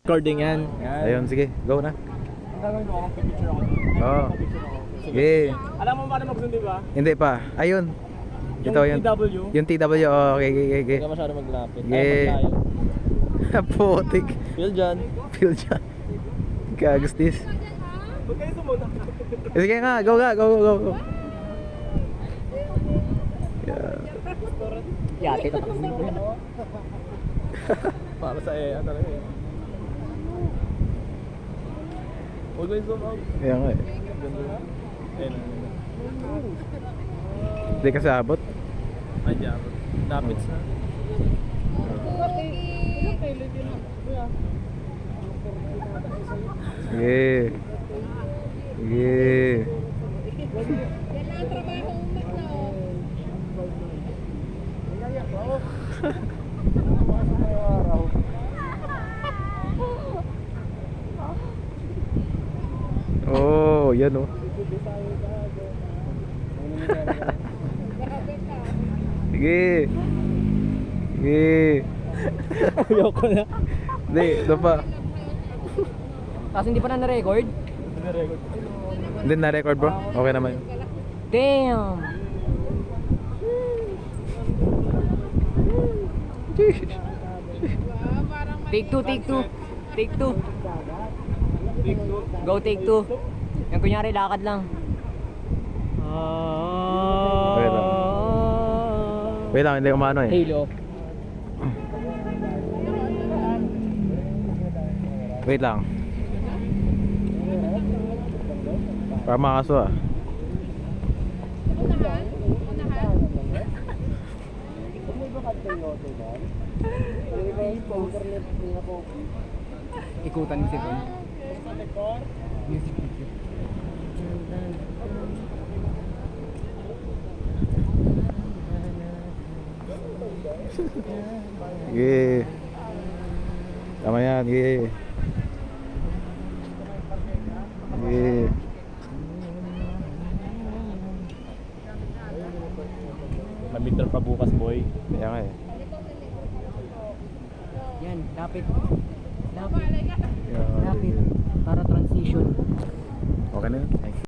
recording yan. Yan. Ayun, sige, go na. Ang gagawin ko, picture ako. Oo. Picture ako. Sige. Alam mo paano mag-zoom, di ba? Hindi pa. Ayun. Yung Ito yung TW. Yung TW. Oh, okay, okay, okay. Hindi ka masyado maglapit. Yeah. Putik. Feel dyan. Feel dyan. Kagustis. Huwag kayo sumunod. Sige nga, go nga, go, go, go. Yeah. Yate ka pa. Para sa talaga eh. Huwag kayo zoom out. Kaya nga eh. Ganda na. Ayun na. Hindi kasi abot. Ay, diyan. Napits na. Sige. Sige. Oh, yan oh. Sige. Sige. Ayoko na. Hindi, ito pa. Tapos hindi pa na na-record? Hindi na-record bro. Okay naman. Damn! Take two, take two. Take two. Go take two. Yung kunyari lakad lang. Wait lang. Wait lang, hindi umano eh. Halo. Wait lang. Para makaso ah. Ikutan mo si Bon. Music video. Sige. Tama yan, sige. Sige. May pa bukas, boy. Kaya nga eh. Yan, lapit. Lapit. Yan. Lapit. Para transition. Okay na yun.